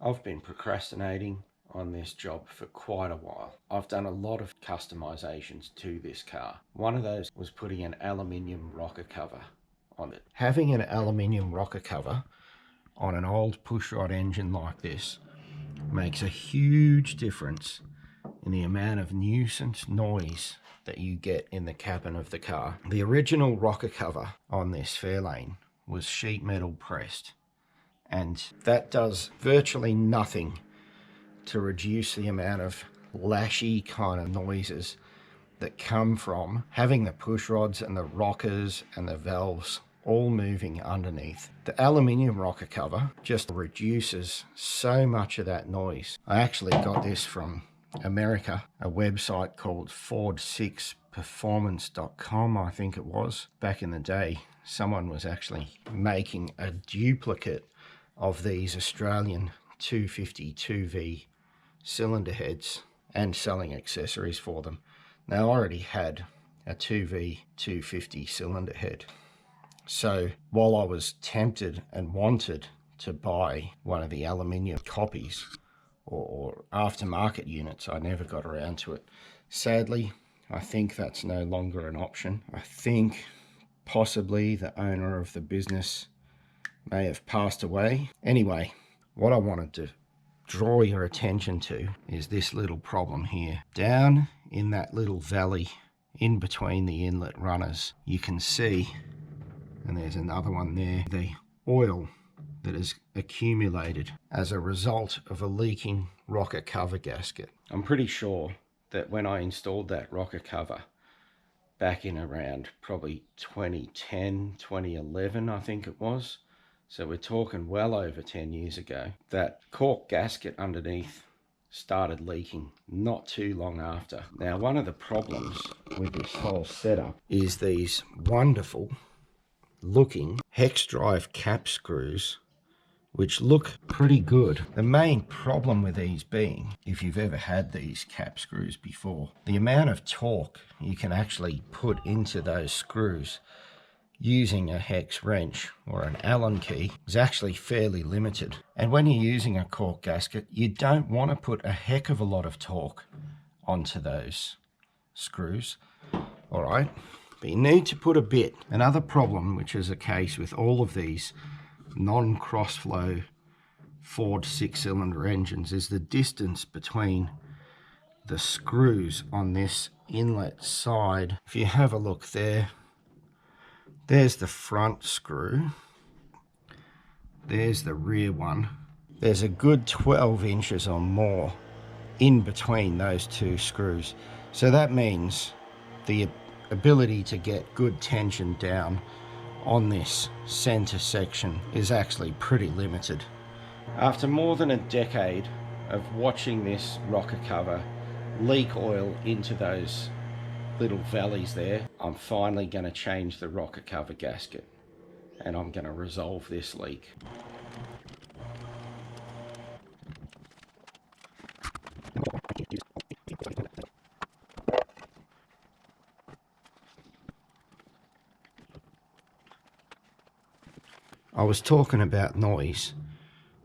I've been procrastinating on this job for quite a while. I've done a lot of customizations to this car. One of those was putting an aluminium rocker cover on it. Having an aluminium rocker cover on an old pushrod engine like this makes a huge difference in the amount of nuisance noise that you get in the cabin of the car. The original rocker cover on this Fairlane was sheet metal pressed, and that does virtually nothing to reduce the amount of lashy kind of noises that come from having the push rods and the rockers and the valves all moving underneath. The aluminium rocker cover just reduces so much of that noise. I actually got this from America, a website called Ford6performance.com, I think it was. Back in the day, someone was actually making a duplicate of these Australian 250 2V cylinder heads and selling accessories for them. Now, I already had a 2V 250 cylinder head, so while I was tempted and wanted to buy one of the aluminium copies or aftermarket units, I never got around to it. Sadly, I think that's no longer an option. I think possibly the owner of the business may have passed away. Anyway, what I wanted to draw your attention to is this little problem here. Down in that little valley in between the inlet runners, you can see, and there's another one there, the oil that has accumulated as a result of a leaking rocker cover gasket. I'm pretty sure that when I installed that rocker cover back in around probably 2010, 2011, I think it was, so we're talking well over 10 years ago, that cork gasket underneath started leaking not too long after. Now, one of the problems with this whole setup is these wonderful looking hex drive cap screws, which look pretty good. The main problem with these being, if you've ever had these cap screws before, the amount of torque you can actually put into those screws using a hex wrench or an Allen key is actually fairly limited. And when you're using a cork gasket, you don't want to put a heck of a lot of torque onto those screws, all right? But you need to put a bit. Another problem, which is a case with all of these non-crossflow Ford 6-cylinder engines, is the distance between the screws on this inlet side. If you have a look there, there's the front screw, there's the rear one. There's a good 12 inches or more in between those two screws. So that means the ability to get good tension down on this center section is actually pretty limited. After more than a decade of watching this rocker cover leak oil into those little valleys there, I'm finally going to change the rocker cover gasket and I'm going to resolve this leak. I was talking about noise.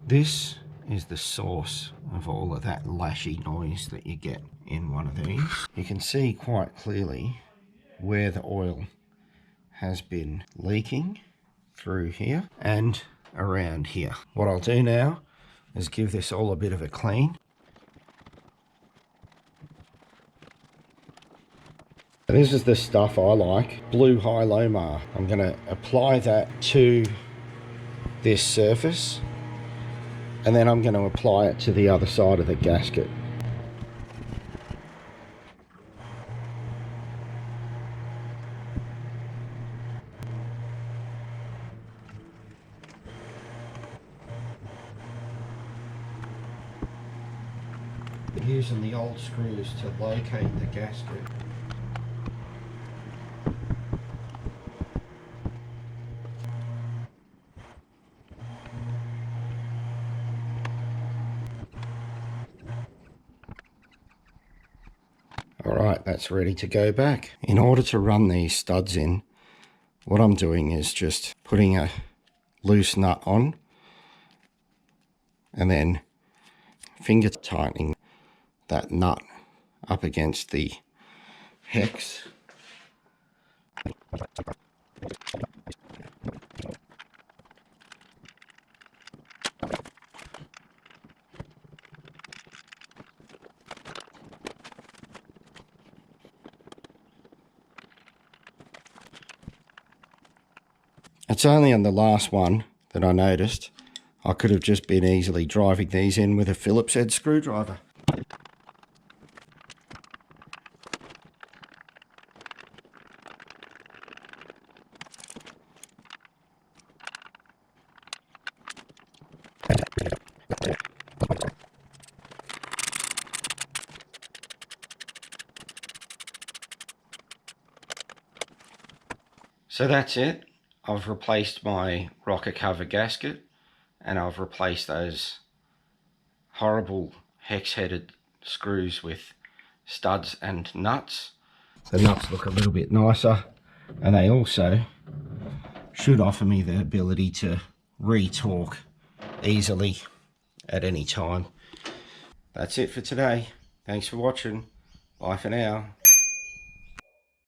This is the source of all of that lashy noise that you get in one of these. You can see quite clearly where the oil has been leaking through here and around here. What I'll do now is give this all a bit of a clean. This is the stuff I like, Blue High-Low Mar. I'm going to apply that to this surface, and then I'm going to apply it to the other side of the gasket. Using the old screws to locate the gasket. Alright, that's ready to go back. In order to run these studs in, what I'm doing is just putting a loose nut on and then finger tightening that nut up against the hex. It's only on the last one that I noticed I could have just been easily driving these in with a Phillips head screwdriver. So that's it. I've replaced my rocker cover gasket, and I've replaced those horrible hex-headed screws with studs and nuts. The nuts look a little bit nicer, and they also should offer me the ability to re-torque easily at any time. That's it for today. Thanks for watching. Bye for now.